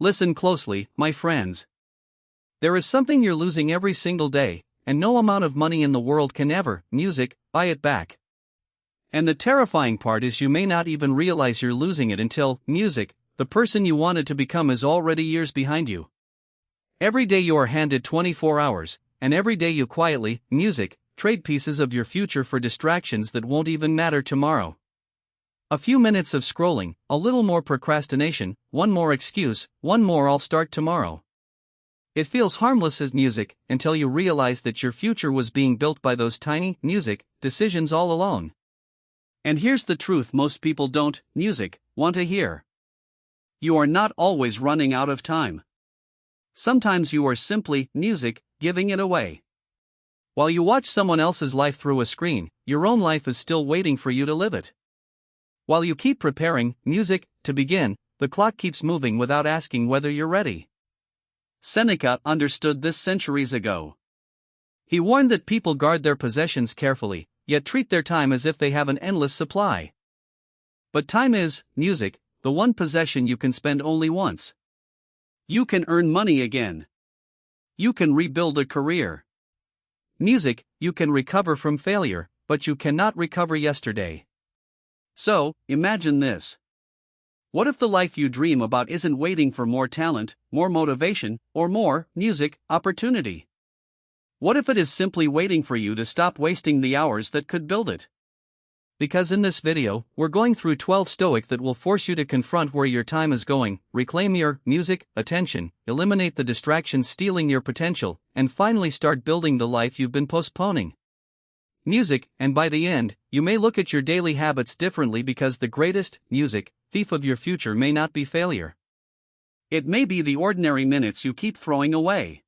Listen closely, my friends. There is something you're losing every single day, and no amount of money in the world can ever, music, buy it back. And the terrifying part is you may not even realize you're losing it until, music, the person you wanted to become is already years behind you. Every day you are handed 24 hours, and every day you quietly, music, trade pieces of your future for distractions that won't even matter tomorrow. A few minutes of scrolling, a little more procrastination, one more excuse, one more I'll start tomorrow. It feels harmless as music until you realize that your future was being built by those tiny, music, decisions all along. And here's the truth most people don't, music, want to hear. You are not always running out of time. Sometimes you are simply, music, giving it away. While you watch someone else's life through a screen, your own life is still waiting for you to live it. While you keep preparing, music, to begin, the clock keeps moving without asking whether you're ready. Seneca understood this centuries ago. He warned that people guard their possessions carefully, yet treat their time as if they have an endless supply. But time is, music, the one possession you can spend only once. You can earn money again. You can rebuild a career. Music, you can recover from failure, but you cannot recover yesterday. So, imagine this. What if the life you dream about isn't waiting for more talent, more motivation, or more, music, opportunity? What if it is simply waiting for you to stop wasting the hours that could build it? Because in this video, we're going through 12 Stoic that will force you to confront where your time is going, reclaim your, music, attention, eliminate the distractions stealing your potential, and finally start building the life you've been postponing. Music, and by the end, you may look at your daily habits differently because the greatest, music, thief of your future may not be failure. It may be the ordinary minutes you keep throwing away.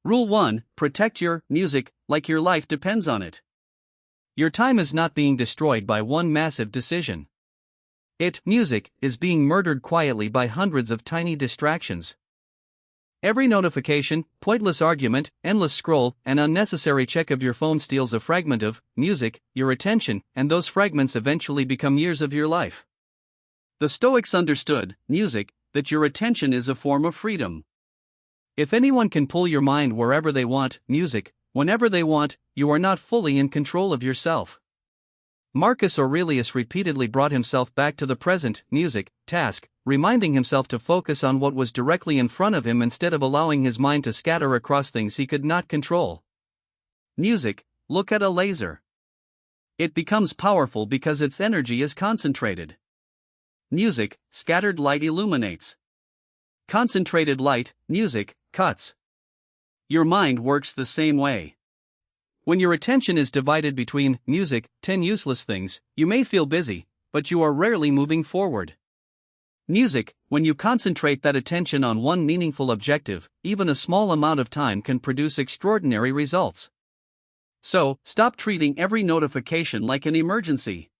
Rule 1: Protect your, music, like your life depends on it. Your time is not being destroyed by one massive decision. It, music, is being murdered quietly by hundreds of tiny distractions. Every notification, pointless argument, endless scroll, and unnecessary check of your phone steals a fragment of, music, your attention, and those fragments eventually become years of your life. The Stoics understood, music, that your attention is a form of freedom. If anyone can pull your mind wherever they want, music, whenever they want, you are not fully in control of yourself. Marcus Aurelius repeatedly brought himself back to the present, music, task, reminding himself to focus on what was directly in front of him instead of allowing his mind to scatter across things he could not control. Music, look at a laser. It becomes powerful because its energy is concentrated. Music, scattered light illuminates. Concentrated light, music, cuts. Your mind works the same way. When your attention is divided between, music, 10 useless things, you may feel busy, but you are rarely moving forward. Music, when you concentrate that attention on one meaningful objective, even a small amount of time can produce extraordinary results. So, stop treating every notification like an emergency.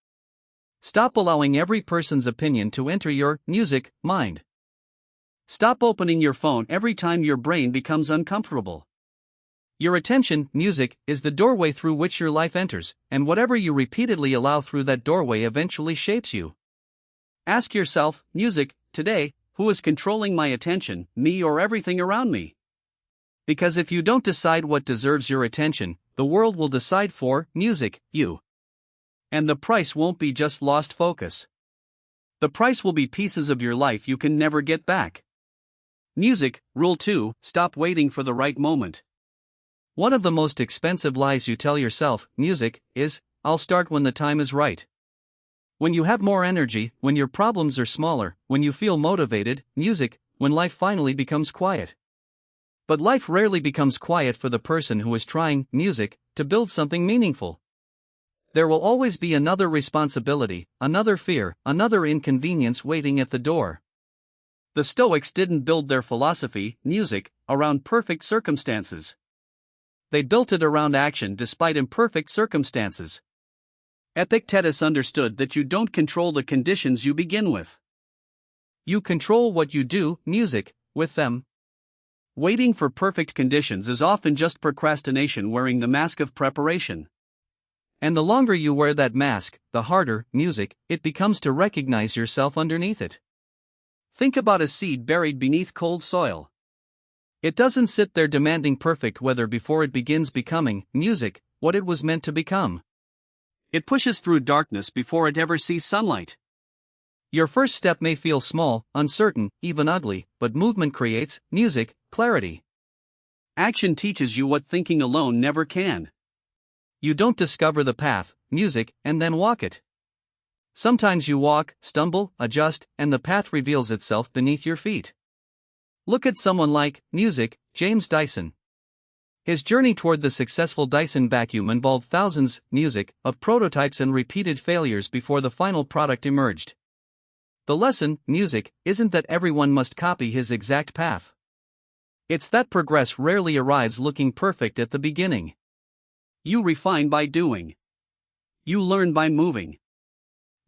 Stop allowing every person's opinion to enter your, music, mind. Stop opening your phone every time your brain becomes uncomfortable. Your attention, music, is the doorway through which your life enters, and whatever you repeatedly allow through that doorway eventually shapes you. Ask yourself, music, today, who is controlling my attention, me or everything around me? Because if you don't decide what deserves your attention, the world will decide for, music, you. And the price won't be just lost focus. The price will be pieces of your life you can never get back. Music, Rule 2: Stop waiting for the right moment. One of the most expensive lies you tell yourself, music, is, I'll start when the time is right. When you have more energy, when your problems are smaller, when you feel motivated, music, when life finally becomes quiet. But life rarely becomes quiet for the person who is trying, music, to build something meaningful. There will always be another responsibility, another fear, another inconvenience waiting at the door. The Stoics didn't build their philosophy, music, around perfect circumstances. They built it around action despite imperfect circumstances. Epictetus understood that you don't control the conditions you begin with. You control what you do, music, with them. Waiting for perfect conditions is often just procrastination wearing the mask of preparation. And the longer you wear that mask, the harder, music, it becomes to recognize yourself underneath it. Think about a seed buried beneath cold soil. It doesn't sit there demanding perfect weather before it begins becoming music, what it was meant to become. It pushes through darkness before it ever sees sunlight. Your first step may feel small, uncertain, even ugly, but movement creates music, clarity. Action teaches you what thinking alone never can. You don't discover the path, music, and then walk it. Sometimes you walk, stumble, adjust, and the path reveals itself beneath your feet. Look at someone like music, James Dyson. His journey toward the successful Dyson vacuum involved thousands, music, of prototypes and repeated failures before the final product emerged. The lesson, music, isn't that everyone must copy his exact path. It's that progress rarely arrives looking perfect at the beginning. You refine by doing. You learn by moving.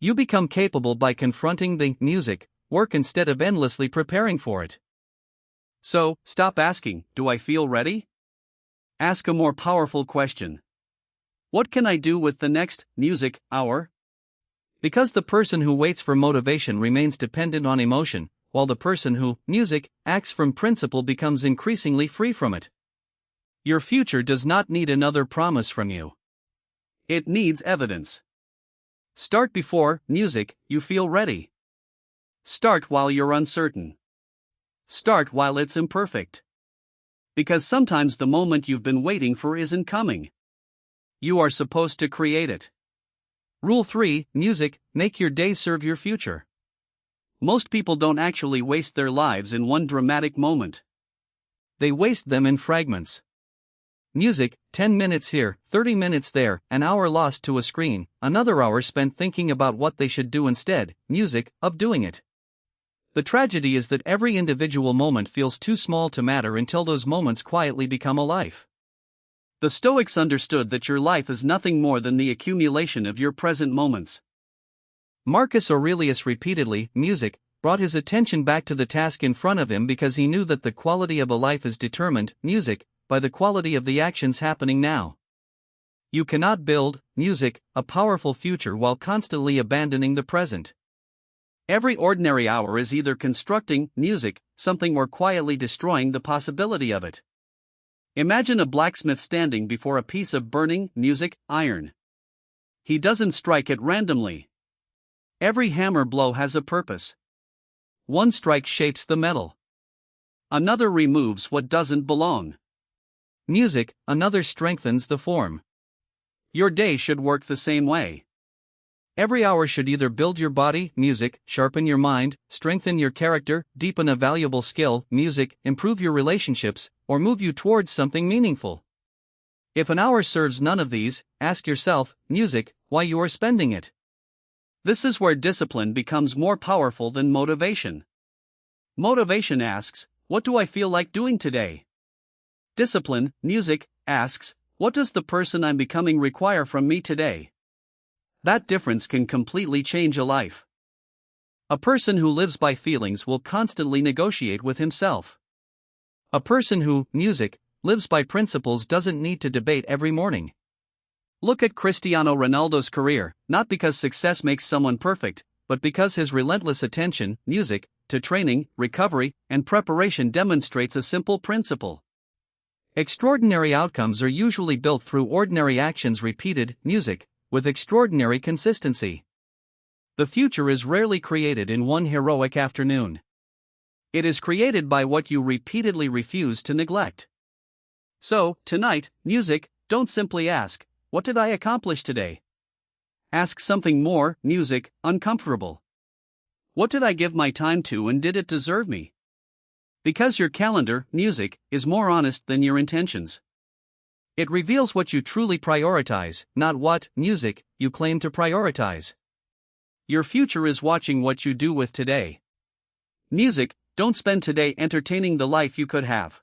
You become capable by confronting the music work instead of endlessly preparing for it. So, stop asking, do I feel ready? Ask a more powerful question. What can I do with the next music hour? Because the person who waits for motivation remains dependent on emotion, while the person who music acts from principle becomes increasingly free from it. Your future does not need another promise from you. It needs evidence. Start before music you feel ready. Start while you're uncertain. Start while it's imperfect. Because sometimes the moment you've been waiting for isn't coming. You are supposed to create it. Rule 3, music, make your day serve your future. Most people don't actually waste their lives in one dramatic moment. They waste them in fragments. Music, 10 minutes here, 30 minutes there, an hour lost to a screen, another hour spent thinking about what they should do instead, music, of doing it. The tragedy is that every individual moment feels too small to matter until those moments quietly become a life. The Stoics understood that your life is nothing more than the accumulation of your present moments. Marcus Aurelius repeatedly, music, brought his attention back to the task in front of him because he knew that the quality of a life is determined, music, by the quality of the actions happening now. You cannot build, music, a powerful future while constantly abandoning the present. Every ordinary hour is either constructing, music, something or quietly destroying the possibility of it. Imagine a blacksmith standing before a piece of burning, music, iron. He doesn't strike it randomly. Every hammer blow has a purpose. One strike shapes the metal. Another removes what doesn't belong. Music, another strengthens the form. Your day should work the same way. Every hour should either build your body, music, sharpen your mind, strengthen your character, deepen a valuable skill, music, improve your relationships, or move you towards something meaningful. If an hour serves none of these, ask yourself, music, why you are spending it. This is where discipline becomes more powerful than motivation. Motivation asks, what do I feel like doing today? Discipline, music, asks, what does the person I'm becoming require from me today? That difference can completely change a life. A person who lives by feelings will constantly negotiate with himself. A person who, music, lives by principles doesn't need to debate every morning. Look at Cristiano Ronaldo's career, not because success makes someone perfect, but because his relentless attention, music, to training, recovery, and preparation demonstrates a simple principle. Extraordinary outcomes are usually built through ordinary actions repeated, music, with extraordinary consistency. The future is rarely created in one heroic afternoon. It is created by what you repeatedly refuse to neglect. So, tonight, music, don't simply ask, what did I accomplish today? Ask something more, music, uncomfortable. What did I give my time to and did it deserve me? Because your calendar, music, is more honest than your intentions. It reveals what you truly prioritize, not what, music, you claim to prioritize. Your future is watching what you do with today. Music, don't spend today entertaining the life you could have.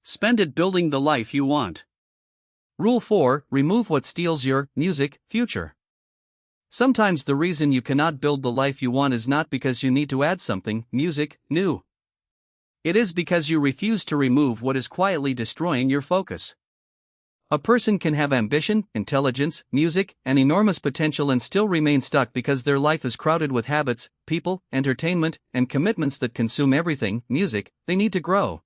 Spend it building the life you want. Rule 4, remove what steals your, music, future. Sometimes the reason you cannot build the life you want is not because you need to add something, music, new. It is because you refuse to remove what is quietly destroying your focus. A person can have ambition, intelligence, music, and enormous potential and still remain stuck because their life is crowded with habits, people, entertainment, and commitments that consume everything, music, they need to grow.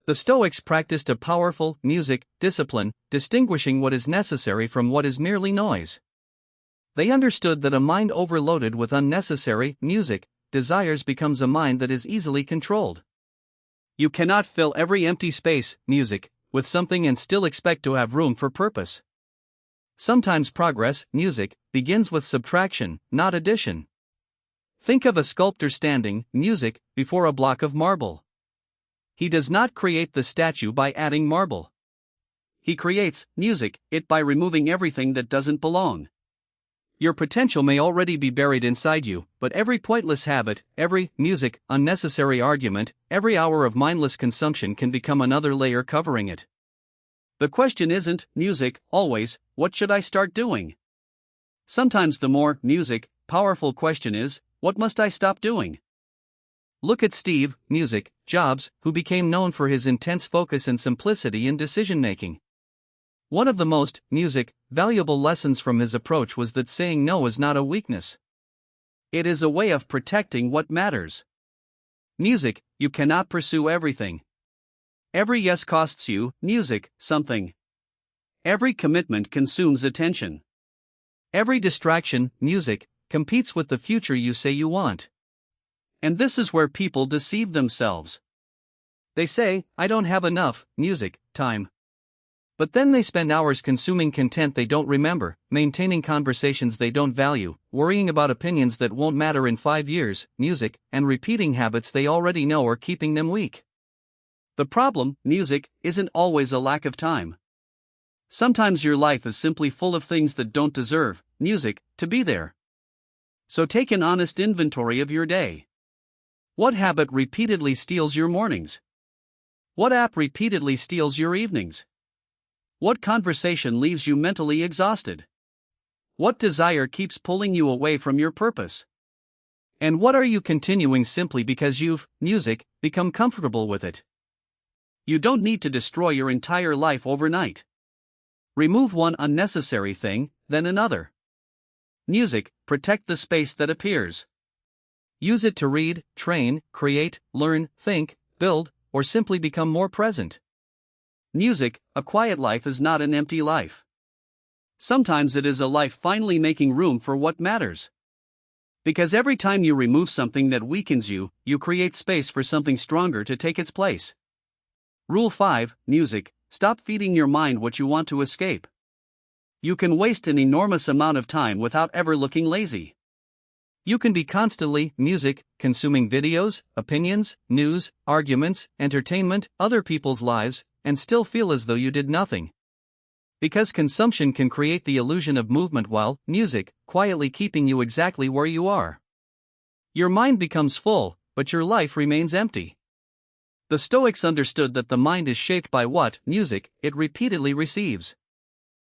The Stoics practiced a powerful music discipline, distinguishing what is necessary from what is merely noise. They understood that a mind overloaded with unnecessary music desires becomes a mind that is easily controlled. You cannot fill every empty space, music, with something and still expect to have room for purpose. Sometimes progress, music, begins with subtraction, not addition. Think of a sculptor standing, music, before a block of marble. He does not create the statue by adding marble. He creates, music, it by removing everything that doesn't belong. Your potential may already be buried inside you, but every pointless habit, every music, unnecessary argument, every hour of mindless consumption can become another layer covering it. The question isn't, music, always, what should I start doing? Sometimes the more music, powerful question is, what must I stop doing? Look at Steve, music, Jobs, who became known for his intense focus and simplicity in decision-making. One of the most, music, valuable lessons from his approach was that saying no is not a weakness. It is a way of protecting what matters. Music, you cannot pursue everything. Every yes costs you, music, something. Every commitment consumes attention. Every distraction, music, competes with the future you say you want. And this is where people deceive themselves. They say, I don't have enough, music, time. But then they spend hours consuming content they don't remember, maintaining conversations they don't value, worrying about opinions that won't matter in 5 years, music, and repeating habits they already know are keeping them weak. The problem, music, isn't always a lack of time. Sometimes your life is simply full of things that don't deserve, music, to be there. So take an honest inventory of your day. What habit repeatedly steals your mornings? What app repeatedly steals your evenings? What conversation leaves you mentally exhausted? What desire keeps pulling you away from your purpose? And what are you continuing simply because you've, music, become comfortable with it? You don't need to destroy your entire life overnight. Remove one unnecessary thing, then another. Music, protect the space that appears. Use it to read, train, create, learn, think, build, or simply become more present. Music, a quiet life is not an empty life. Sometimes it is a life finally making room for what matters. Because every time you remove something that weakens you, you create space for something stronger to take its place. Rule 5, music, stop feeding your mind what you want to escape. You can waste an enormous amount of time without ever looking lazy. You can be constantly, music, consuming videos, opinions, news, arguments, entertainment, other people's lives, and still feel as though you did nothing. Because consumption can create the illusion of movement while, music, quietly keeping you exactly where you are. Your mind becomes full, but your life remains empty. The Stoics understood that the mind is shaped by what, music, it repeatedly receives.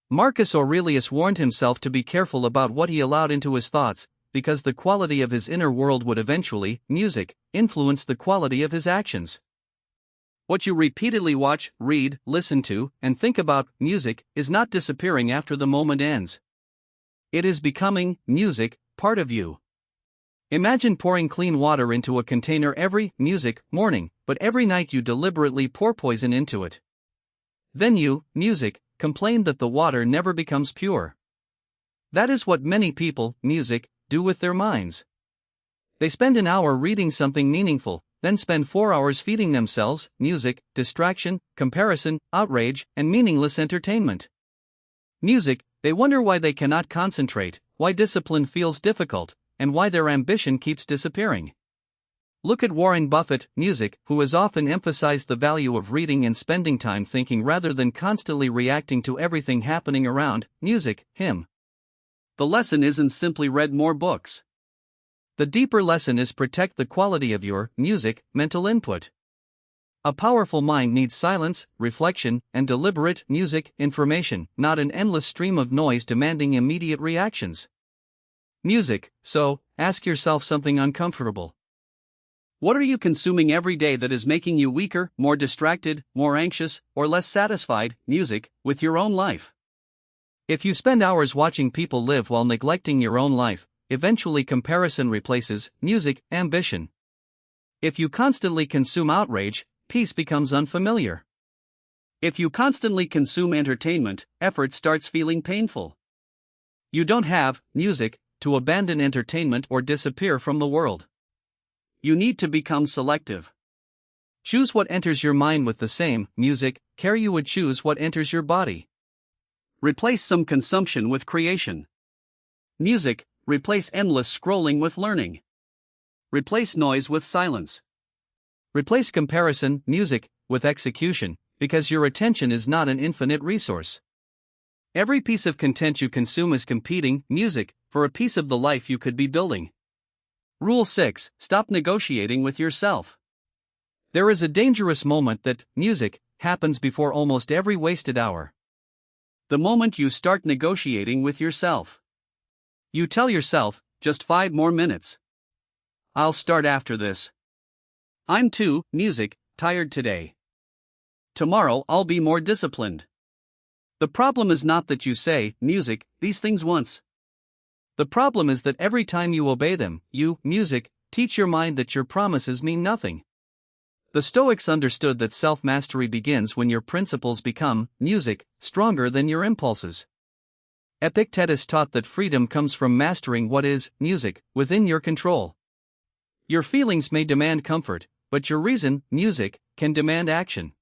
Marcus Aurelius warned himself to be careful about what he allowed into his thoughts, because the quality of his inner world would eventually, music, influence the quality of his actions. What you repeatedly watch, read, listen to, and think about, music, is not disappearing after the moment ends. It is becoming, music, part of you. Imagine pouring clean water into a container every, music, morning, but every night you deliberately pour poison into it. Then you, music, complain that the water never becomes pure. That is what many people, music, do with their minds. They spend an hour reading something meaningful, then spend 4 hours feeding themselves, music, distraction, comparison, outrage, and meaningless entertainment. Music, they wonder why they cannot concentrate, why discipline feels difficult, and why their ambition keeps disappearing. Look at Warren Buffett, music, who has often emphasized the value of reading and spending time thinking rather than constantly reacting to everything happening around, music, him. The lesson isn't simply read more books. The deeper lesson is protect the quality of your, music, mental input. A powerful mind needs silence, reflection, and deliberate, music, information, not an endless stream of noise demanding immediate reactions. Music, so, ask yourself something uncomfortable. What are you consuming every day that is making you weaker, more distracted, more anxious, or less satisfied, music, with your own life? If you spend hours watching people live while neglecting your own life, eventually comparison replaces music, ambition. If you constantly consume outrage, peace becomes unfamiliar. If you constantly consume entertainment, effort starts feeling painful. You don't have music to abandon entertainment or disappear from the world. You need to become selective. Choose what enters your mind with the same music care you would choose what enters your body. Replace some consumption with creation. Music, replace endless scrolling with learning. Replace noise with silence. Replace comparison, music, with execution, because your attention is not an infinite resource. Every piece of content you consume is competing, music, for a piece of the life you could be building. Rule 6: Stop negotiating with yourself. There is a dangerous moment that, music, happens before almost every wasted hour. The moment you start negotiating with yourself. You tell yourself, just 5 more minutes. I'll start after this. I'm too, music, tired today. Tomorrow I'll be more disciplined. The problem is not that you say, music, these things once. The problem is that every time you obey them, you, music, teach your mind that your promises mean nothing. The Stoics understood that self-mastery begins when your principles become, music, stronger than your impulses. Epictetus taught that freedom comes from mastering what is, music, within your control. Your feelings may demand comfort, but your reason, music, can demand action.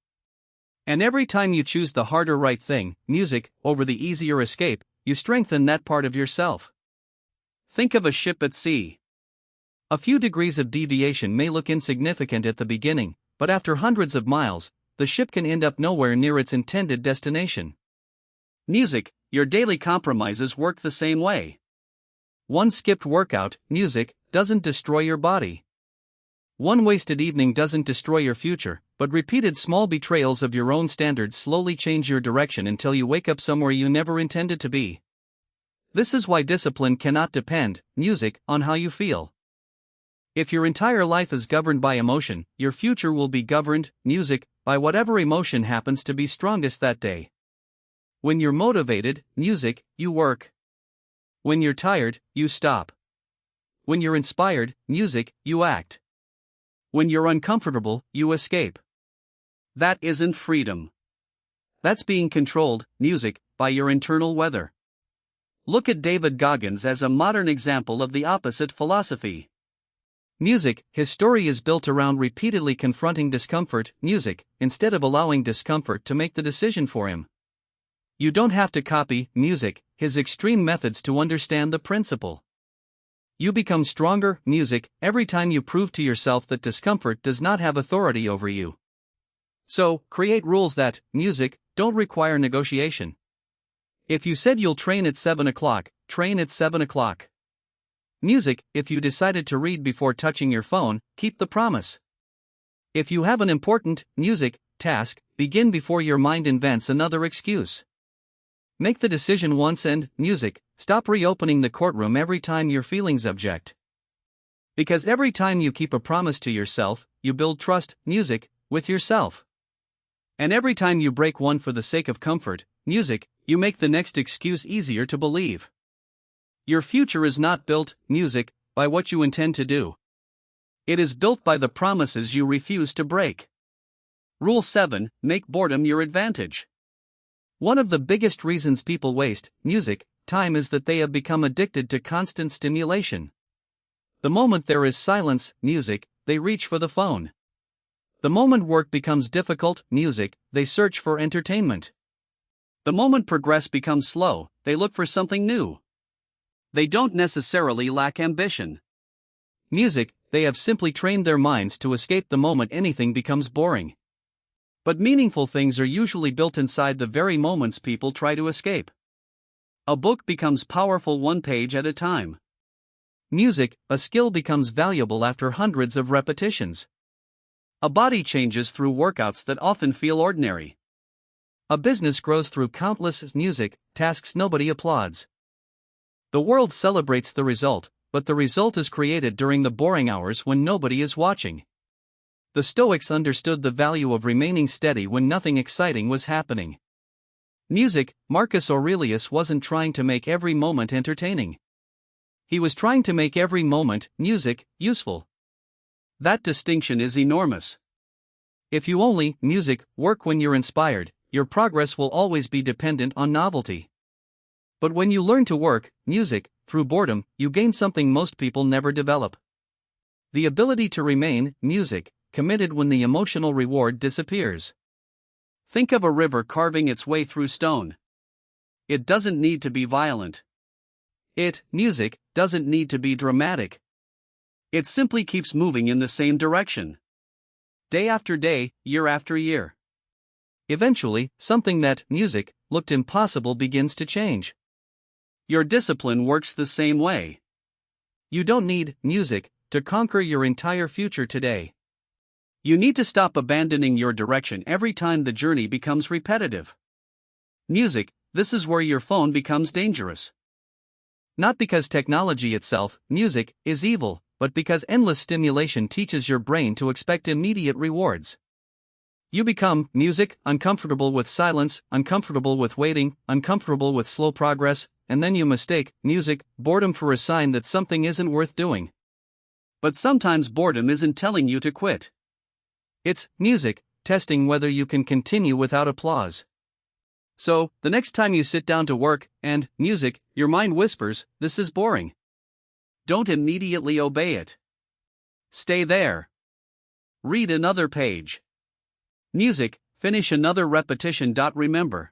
And every time you choose the harder right thing, music, over the easier escape, you strengthen that part of yourself. Think of a ship at sea. A few degrees of deviation may look insignificant at the beginning, but after hundreds of miles, the ship can end up nowhere near its intended destination. Music, your daily compromises work the same way. One skipped workout, music, doesn't destroy your body. One wasted evening doesn't destroy your future, but repeated small betrayals of your own standards slowly change your direction until you wake up somewhere you never intended to be. This is why discipline cannot depend, music, on how you feel. If your entire life is governed by emotion, your future will be governed, music, by whatever emotion happens to be strongest that day. When you're motivated, music, you work. When you're tired, you stop. When you're inspired, music, you act. When you're uncomfortable, you escape. That isn't freedom. That's being controlled, music, by your internal weather. Look at David Goggins as a modern example of the opposite philosophy. Music, his story is built around repeatedly confronting discomfort, music, instead of allowing discomfort to make the decision for him. You don't have to copy, music, his extreme methods to understand the principle. You become stronger, music, every time you prove to yourself that discomfort does not have authority over you. So, create rules that, music, don't require negotiation. If you said you'll train at 7 o'clock, train at 7 o'clock. Music, if you decided to read before touching your phone, keep the promise. If you have an important, music, task, begin before your mind invents another excuse. Make the decision once and, music, stop reopening the courtroom every time your feelings object. Because every time you keep a promise to yourself, you build trust, music, with yourself. And every time you break one for the sake of comfort, music, you make the next excuse easier to believe. Your future is not built, music, by what you intend to do. It is built by the promises you refuse to break. Rule 7: Make boredom your advantage. One of the biggest reasons people waste, music, time is that they have become addicted to constant stimulation. The moment there is silence, music, they reach for the phone. The moment work becomes difficult, music, they search for entertainment. The moment progress becomes slow, they look for something new. They don't necessarily lack ambition. Music, they have simply trained their minds to escape the moment anything becomes boring. But meaningful things are usually built inside the very moments people try to escape. A book becomes powerful one page at a time. Music, a skill becomes valuable after hundreds of repetitions. A body changes through workouts that often feel ordinary. A business grows through countless music tasks nobody applauds. The world celebrates the result, but the result is created during the boring hours when nobody is watching. The Stoics understood the value of remaining steady when nothing exciting was happening. Music, Marcus Aurelius wasn't trying to make every moment entertaining. He was trying to make every moment, music, useful. That distinction is enormous. If you only, music, work when you're inspired, your progress will always be dependent on novelty. But when you learn to work, music, through boredom, you gain something most people never develop. The ability to remain, music, committed when the emotional reward disappears. Think of a river carving its way through stone. It doesn't need to be violent. Music, doesn't need to be dramatic. It simply keeps moving in the same direction. Day after day, year after year. Eventually, something that, music, looked impossible begins to change. Your discipline works the same way. You don't need, music, to conquer your entire future today. You need to stop abandoning your direction every time the journey becomes repetitive. Music, this is where your phone becomes dangerous. Not because technology itself, music, is evil, but because endless stimulation teaches your brain to expect immediate rewards. You become, music, uncomfortable with silence, uncomfortable with waiting, uncomfortable with slow progress, and then you mistake, music, boredom for a sign that something isn't worth doing. But sometimes boredom isn't telling you to quit. It's, music, testing whether you can continue without applause. So, the next time you sit down to work, and, music, your mind whispers, this is boring. Don't immediately obey it. Stay there. Read another page. Music, finish another repetition. Remember,